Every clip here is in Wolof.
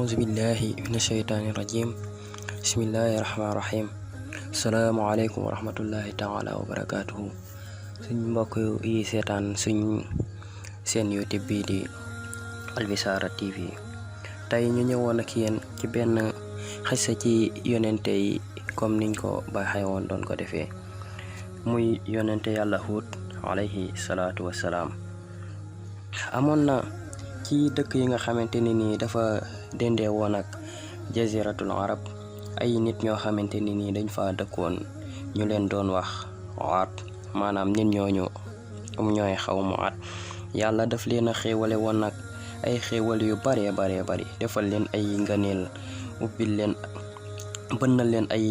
أعوذ بالله من الشيطان الرجيم بسم الله الرحمن الرحيم asalaamaaleykum wa rahmatullahi taala wa barakaatuhu suñ mbokk yi seetaan suñ seen YouTube bii di Albichara TV tey ñu ñëwoon ak yéen ci benn xissa ci yonente yi comme niñ ko baaxee woon doon ko defee muy yonente yàlla Huud alayhi salaatu wassalaam. amoon na ci dëkk yi nga xamante ni nii dafa dendee woon ak jaziratul arab ay nit ñoo xamante ni nii dañ fa dëkkoon ñu leen doon wax Aad, maanaam nit ñooñu ñooy xawmu Aad. yàlla daf leen a xéewale woon nag ay xéewal yu bare bari defal leen ay ngëneel, ubbil leen bënnal leen ay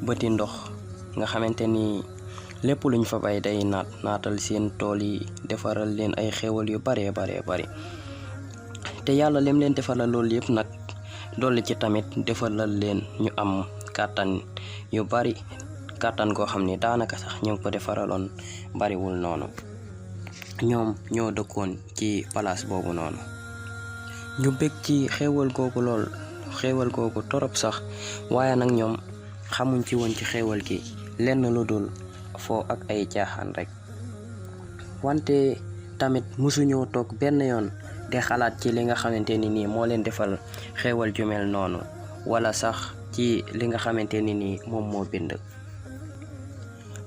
bëti ndox nga xamante ni lépp luñ fa bay day naatal seen tool yi, defaral leen ay xéewal yu bare bari te yàlla lim leen defalal loolu yëpp nag dolli ci tamit defalal leen ñu am kàttan yu bari, kàttan goo xam ni daanaka sax ñu ngi ko defaraloon bariwul noonu. ñoom ñoo dëkkoon ci palaas boobu noonu, ñu bég ci xéewal googu torop sax, waaye nag ñoom xamuñ ci woon ci xéewal gi lenn lu dul foo ak ay caaxaan rek. wante tamit musuñoo toog benn yoon de xalaat ci li nga xamante ni nii moo leen defal xéewal ju mel noonu, wala sax ci li nga xamante ni nii moom moo bind.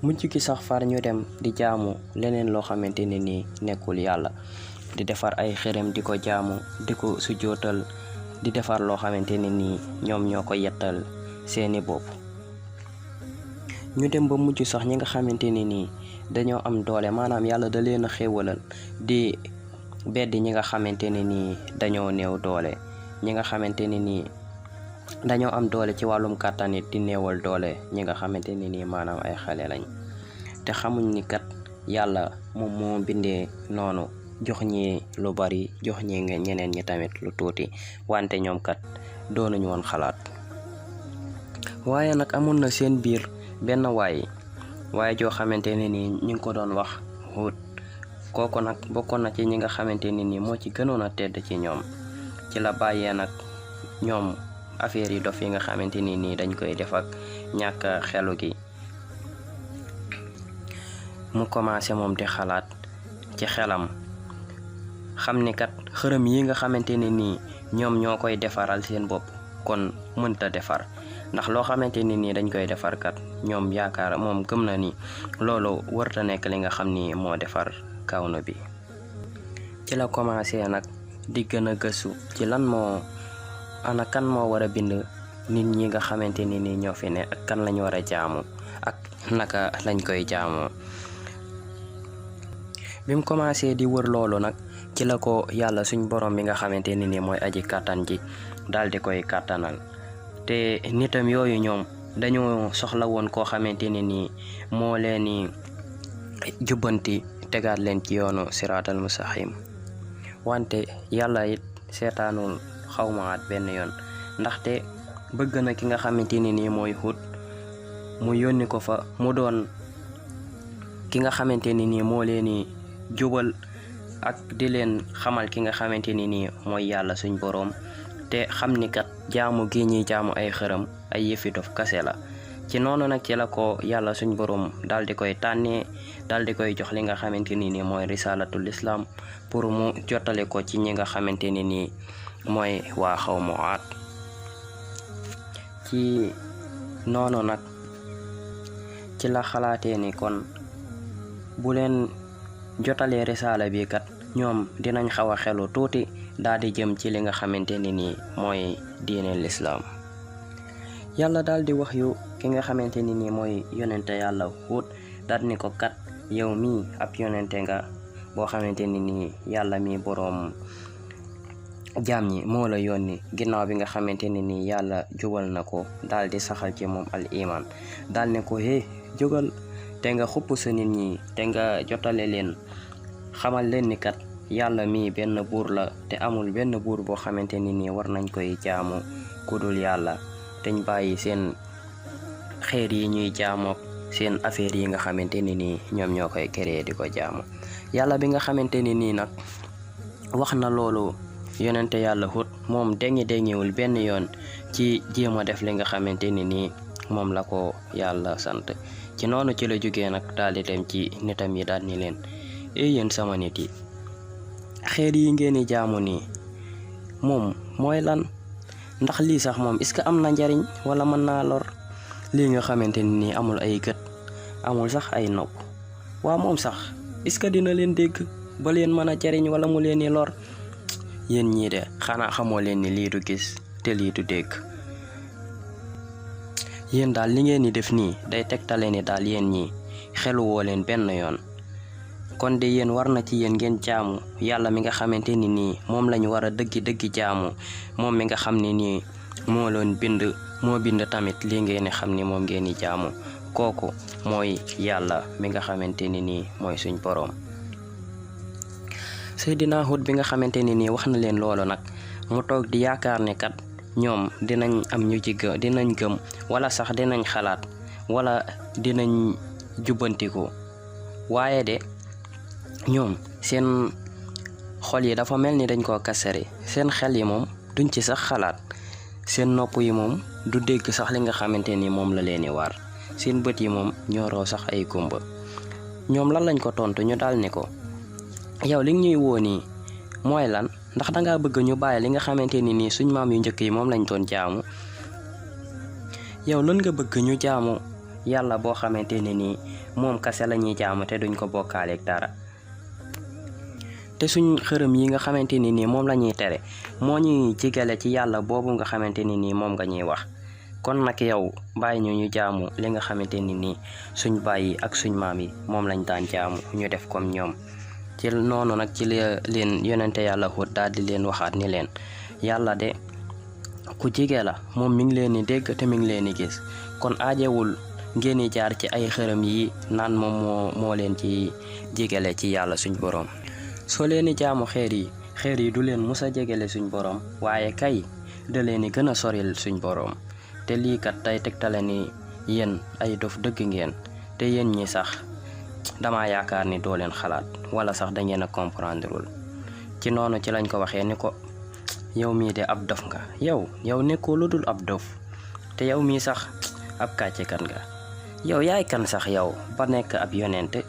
mujj gi sax far ñu dem di jaamu leneen loo xamante ni nii nekkul yàlla, di defar ay xërëm di ko jaamu, di ko sujjootal, di defar loo xamante ni nii ñoom ñoo ko yettal seeni bopp. ñu dem ba mujj sax ñi nga xamante ni nii dañoo am doole, maanaam yàlla da leen a xéewalal di beddi ñi nga xamante ne nii dañoo néew doole, ñi nga xamante ne nii dañoo am doole ci wàllum kàttan it di néewal doole ñi nga xamante ne nii maanaam ay xale lañ, te xamuñ ni kat yàlla moom moo bindee noonu, jox ñi lu bari, jox ñi ñeneen ñi tamit lu tuuti, wante ñoom kat doonuñu woon xalaat. waaye nag amoon na seen biir benn waaye joo xamante ne nii ñu ngi ko doon wax Huud. kooku nag bokkoon na ci ñi nga xamante ni nii moo ci gënoon a tedd ci ñoom. ci la bàyyee nag ñoom affaire yi dof yi nga xamante ni nii dañ koy def ak ñàkk xelu gi, mu commencé moom di xalaat ci xelam, xam ni kat xërëm yi nga xamante ni nii ñoom ñoo koy defaral seen bopp kon mënta defar, ndax loo xamante ni nii dañ koy defar kat ñoom yaakaar moom gëm na ni loolu warta nekk li nga xam ni moo defar kawnu bi. ci la commencé nag di gën a gëstu ci kan moo war a bind nit ñi nga xamante ni nii ñoo fi ne, ak kan lañ war a jaamu ak naka lañ koy jaamoo. bi mu commencé di wër loolu nag ci la ko yàlla suñ borom bi nga xamante ni nii mooy aji kàttan ji daal di koy kàttanal. te nitam yooyu ñoom dañoo soxla woon koo xamante ni nii moo leen ni jubbanti, tegaat leen ci yoonu siraatal mustaqim. wante yàlla it seetaanul xawma Aad benn yoon, ndaxte bëgg na ki nga xamante ni nii mooy Huud mu yónni ko fa mu doon ki nga xamante ni nii moo leen ni jubal ak di leen xamal ki nga xamante ni nii mooy yàlla suñ boroom, te xam ni kat jaamu gi ñuy jaamu ay xërëm ay yëfi dof kase la. ci noonu nag ci la ko yàlla suñ boroom daal di koy tànnee, daal di koy jox li nga xamante ni nii mooy risalatul islam pour mu jottale ko ci ñi nga xamante ni nii mooy waa xawmu Aad. ci noonu nag ci la xalaatee ni kon bu leen jotalee risala bi kat ñoom dinañ xaw a xelu tuuti, daal di jëm ci li nga xamante ni nii mooy diine lislaam. yàlla daal di wax yu ki nga xamante ni nii mooy yonente yàlla Huud, daal ni ko kat yow mii ab yonente nga boo xamante ni nii yàlla mi boroom jaam ñi moo la yónni, ginnaaw bi nga xamante ni nii yàlla jubal na ko daal di saxal ci moom al iman. daal ne ko jógal te nga xupp sa nit ñi, te nga jotale leen, xamal leen ni kat yàlla mi benn buur la, te amul benn buur boo xamante ni nii war nañ koy jaamu kudul yàlla, teñ bàyyi seen xeer yi ñuy jaamook seen affaire yi nga xamante ni nii ñoom ñoo koy créer di ko jaamu. yàlla bi nga xamante ni nii nag wax na loolu yonente yàlla Hud moom dengiwul benn yoon ci jéem a def li nga xamante ni nii moom la ko yàlla sant. ci noonu ci la jógee nag daal di dem ci nitam yi daal ni leen yéen sama nit yi, xeer yi ngeen di jaamu nii moom mooy lan? ndax lii sax moom est-ce que am na njariñ wala mën naa lor? lii nga xamante ni nii amul ay gët, amul sax ay nopp, waa moom sax est-ce que dina leen dégg ba leen mën a jariñ wala mu leen di lor? yéen ñii de xanaa xamoo leen ni lii du gis te lii du dégg. yéen daal li ngeen di def nii day tegtale ni daal yéen ñii xeluwoo leen benn yoon. kon de yéen war na ci yéen ngeen jaamu yàlla mi nga xamante ni nii moom lañu war a dëggi jaamu, moom mi nga xam ne nii moo bind tamit lii ngeen di xam ni moom ngeen di jaamu. kooku mooy yàlla mi nga xamante ni nii mooy suñ boroom. Seydina Hud bi nga xamante ni nii wax na leen loolu nag, mu toog di yaakaar ne kat ñoom dinañ am ñu ci dinañ gëm wala sax dinañ xalaat wala dinañ jubbantiku, waaye de ñoom seen xol yi dafa mel ni dañ koo kasare. seen xel yi moom duñ ci sax xalaat, seen nopp yi moom du dégg sax li nga xamante ni moom la leen di waar, seen bët yi moom ñooroo sax ay kumba. ñoom lan lañ ko tontu, ñu daal ne ko yow li ñuy woo nii mooy lan? ndax dangaa bëgg ñu bàyyi li nga xamante ni nii suñ maam yu njëkk yi moom lañ doon jaamu? yow lan nga bëgg ñu jaamu yàlla boo xamante ne nii moom kase la ñuy jaamu te duñ ko bokkaaleeg dara? te suñ xërëm yi nga xamante ni nii moom la ñuy tere moo ñuy jigale ci yàlla boobu nga xamante ni nii moom nga ñuy wax. kon nag yow bàyyi ñu jaamu li nga xamante ni nii suñ bàyyi ak suñ maam yi moom lañ daan jaamu, ñu def comme ñoom. ci noonu nag ci leen yonente yàlla Hud daal di leen waxaat ni leen yàlla de ku jige la, moom mi ngi leen di dégg te mi ngi leen di gis. kon aajewul ngeen di jaar ci ay xërëm yi naan moom moo leen ci jigale ci yàlla suñ boroom. soo leen di jaamu xeer yi du leen mus a jegele suñ boroom, waaye kay da leen di gën a soril suñ boroom. te lii kat tey tegtale ni yéen ay dof dëgg ngeen, te yéen ñi sax dama yaakaar ni doo leen xalaat wala sax da ngeen a comprendreul. ci noonu ci lañ ko waxee ni ko yow mii de ab dof nga, yow nekkoo lu dul ab dof, te yow mii sax ab kàccekat nga. yow yaay kan sax yow ba nekk ab yonente?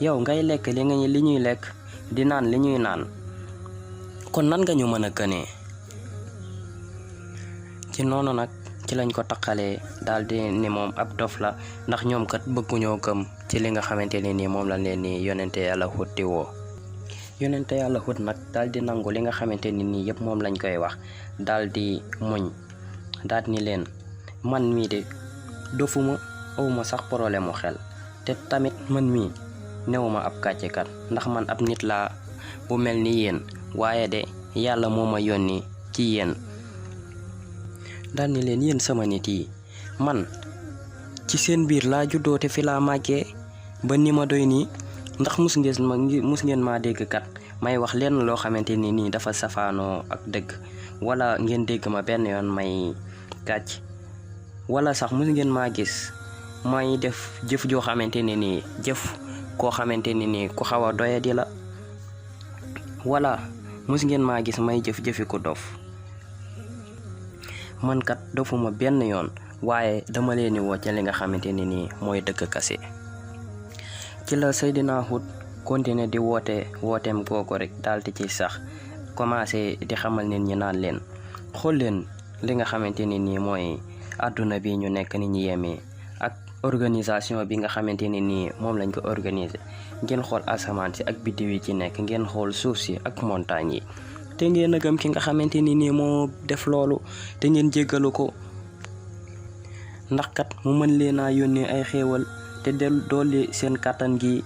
yow ngay lekk li ñuy lekk di naan li ñuy naan, kon nan nga ñu mën a gënee? ci noonu nag ci lañ ko taqalee daal di ni moom ab dof la, ndax ñoom kat bëgguñoo gëm ci li nga xamante ne nii moom la leen ni yonente yàlla Hud di woo. yonente yàlla Hud nag daal di nangu li nga xamante ni nii yëpp moom lañ koy wax, daal di muñ daal ni leen man mii de dofuma, awuma sax problème mu xel, te tamit man mii newuma ab kàccekat, ndax man ab nit laa bu mel ni yéen, waaye de yàlla moo ma yónni ci yéen. daal ni leen yéen sama nit yi, man ci seen biir laa juddoo te fi laa màggee ba ni ma doy nii, ndax mus ngeen maa dégg kat may wax lenn loo xamante ni nii dafa safaanoo ak dëgg, wala ngeen dégg ma benn yoon may kàcc, wala sax mus ngeen maa gis may def jëf joo xamante ne nii jëf koo xamante ni nii ku xaw a doyadi la, wala mus ngeen maa gis may jëf-jëfi ku dof? man kat dofuma benn yoon, waaye dama leen di woo ci li nga xamante ni nii mooy dëgg kase. ci la Seydina Hud continuer di wooteem googu rek daal di ci sax commencé di xamal nit ñi naan leen xool leen li nga xamante ni nii mooy àdduna bi ñu nekk ni ñu yemee, ak organisation bi nga xamante ni nii moom lañ ko organiser. ngeen xool asamaan si ak biddiw yi ci nekk, ngeen xool suuf si ak montagne yi, te ngeen a gëm ki nga xamante ni nii moo def loolu, te ngeen jéggalu ko, ndax kat mu mën leen a yónnee ay xéewal te dolli seen kàttan gi,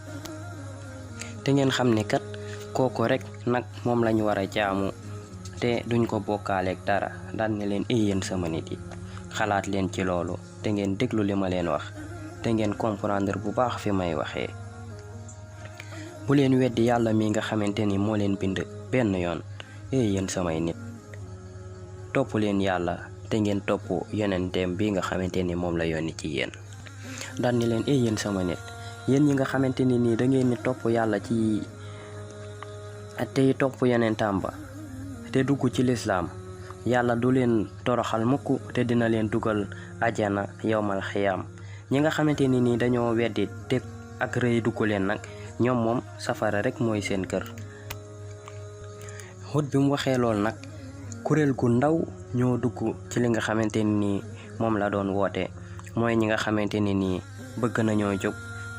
te ngeen xam ne kat kooku rek nag moom lañu war a jaamu te duñ ko bokkaaleeg dara. daan ne leen yéen sama nit yi, xalaat leen ci loolu te ngeen déglu li ma leen wax, te ngeen comprendre bu baax fi may waxee. bu leen weddi yàlla mi nga xamante ni moo leen bind benn yoon. yéen samay nit, topp leen yàlla te ngeen topp yonenteem bi nga xamante ni moom la yónni ci yéen. daan ni leen yéen sama nit, yéen ñi nga xamante ni nii da ngeen ni topp yàlla ci tey topp yonentam ba, te dugg ci lislaam yàlla du leen toroxal mukk te dina leen dugal ajana yowmal xiyaam. ñi nga xamante ni nii dañoo weddi te ak rëy dugg leen nag ñoom moom safara rek mooy seen kër. Hud bi mu waxee lool nag kuréel gu ndaw ñoo dugg ci li nga xamante ni nii moom la doon woote, mooy ñi nga xamante ni nii bëgg nañoo jóg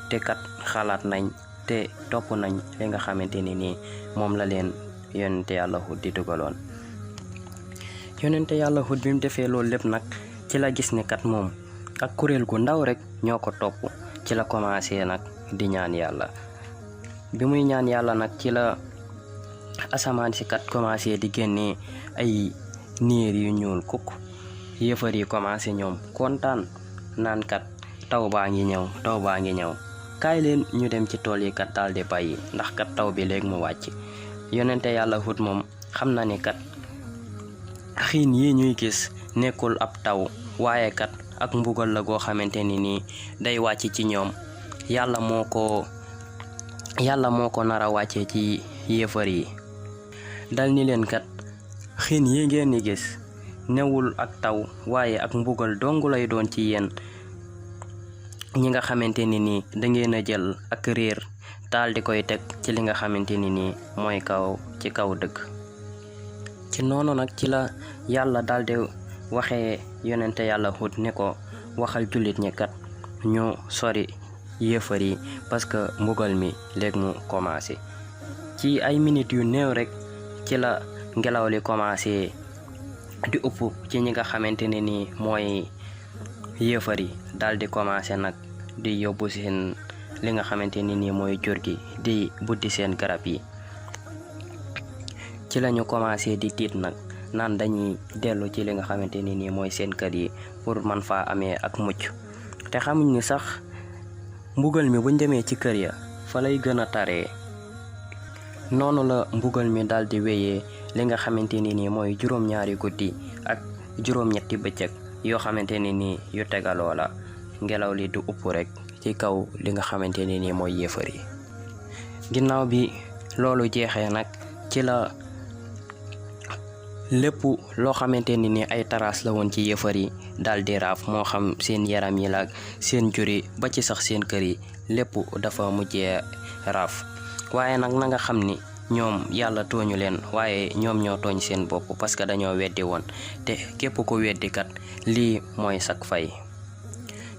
te kat xalaat nañ te topp nañ li nga xamante ni nii moom la leen yonente yàlla Hud di dugaloon. yonente yàlla Hud bi mu defee loolu lépp nag ci la gis ne kat moom ak kuréel gu ndaw rek ñoo ko topp, ci la commencé nag di ñaan yàlla. bi muy ñaan yàlla nag ci la asamaan si kat commencé di génnee ay niir yu ñuul kukk. yéefar yi commencé ñoom kontaan naan kat taw baa ngi ñëw kaay leen ñu dem ci tool yi kat daal di bàyyi ndax kat taw bi léegi mu wàcc. yonente yàlla Hud moom xam na ni kat xiin yi ñuy gis nekkul ab taw waaye kat ak mbugal la goo xamante ni nii day wàcc ci ñoom. yàlla moo ko nar a wàccee ci yéefar yi. dal ni leen kat xiin yi ngeen di gis newul ak taw waaye ak mbugal dong lay doon ci yéen ñi nga xamante ni nii dangeen a jël ak réer daal di koy teg ci li nga xamante ni nii mooy ci kaw dëgg. ci noonu nag ci la yàlla daal di waxee yonente yàlla Hud ne ko waxal jullit ñi kat ñu sori yéefar yi parce que mbugal mi léegi mu commencé. ci ay minutes yu néew rek ci la ngelaw li commencé di upp ci ñi nga xamante ne nii mooy yéefar yi daal di commencé nag di yóbbu seen li nga xamante ni nii mooy jur gi di buddi seen garab yi. ci lañu commencé di tiit nag naan dañuy dellu ci li nga xamante ni nii mooy seen kër yi pour man faa amee ak mucc, te xamuñ ni sax mbugal mi buñ demee ci kër ya fa lay gën a taree. noonu la mbugal mi daal di wéyee li nga xamante ni nii mooy juróom-ñaari guddi ak juróom-ñetti bëccëg yoo xamante ni nii yu tegaloo la. ngelaw li du upp rek ci kaw li nga xamante ni nii mooy yéefar yi. ginnaaw bi loolu jeexee nag ci la lépp loo xamante ni nii ay taraas la woon ci yéefar yi daal di raaf, moo xam seen yaram yi la seen jur yi ba ci sax seen kër yi lépp dafa mujjee raaf. waaye nag na nga xam ni ñoom yàlla tooñu leen waaye ñoom ñoo tooñ seen bopp parce que dañoo weddi woon, te képp ko weddi kat lii mooy sak fay.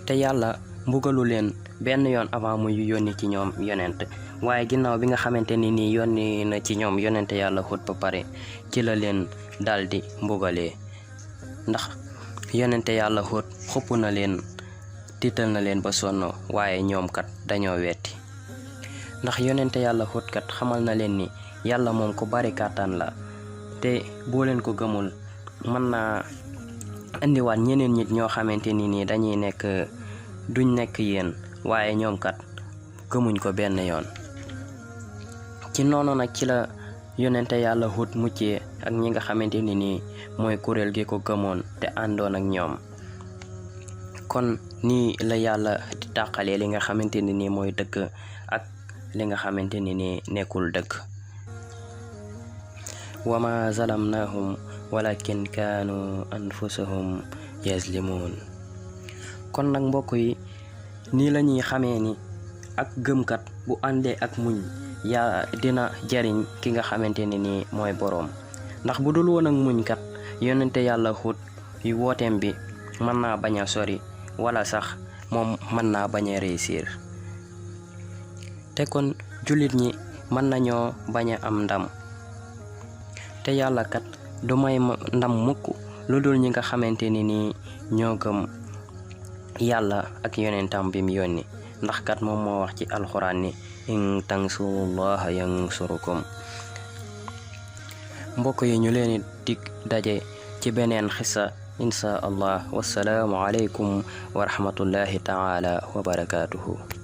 te yàlla mbugalu leen benn yoon avant muy yónni ci ñoom yonent, waaye ginnaaw bi nga xamante ni nii yónni na ci ñoom yonente yàlla Hud ba pare ci la leen daldi mbugalee. ndax yonente yàlla Hud xupp na leen, tiital na leen ba sonn waaye ñoom kat dañoo wetti. ndax yonente yàlla Hud kat xamal na leen ni yàlla moom ku bari kàttan la, te boo leen ko gëmul mën naa indiwaat ñeneen nit ñoo xamante ni nii duñ nekk yéen, waaye ñoom kat gëmuñ ko benn yoon. ci noonu nag ci la yonente yàlla Hud muccee ak ñi nga xamante ni nii mooy kuréel gi ko gëmoon te àndoon ak ñoom. kon nii la yàlla di tàqalee li nga xamante ni nii mooy dëgg ak li nga xamante ni nii nekkul dëgg. wa ma zalamnahum walakin kaanu anfusahum yazlimun. kon nag mbokk yi nii la ñuy xamee ni ak gëmkat bu àndee ak muñ yaa dina jariñ ki nga xamante ne nii mooy boroom. ndax bu dul woon ak muñ kat yonente yàlla Hud yu wooteem bi mën naa bañ a sori wala sax moom mën naa bañ a réussir. te kon jullit ñi mën nañoo bañ a am ndam, te yàlla kat du may ndam mukk lu dul ñi nga xamante ni nii ñoo gëm yàlla ak yonentam bi mu yónni. ndax kat moom moo wax ci alxuraan ni in tansurullaha yansurukum. mbokk yi ñu leen dig daje ci beneen xissa insha allah. wassalaamu aleykum wa rahmatullahi taala wa barakaatuhu.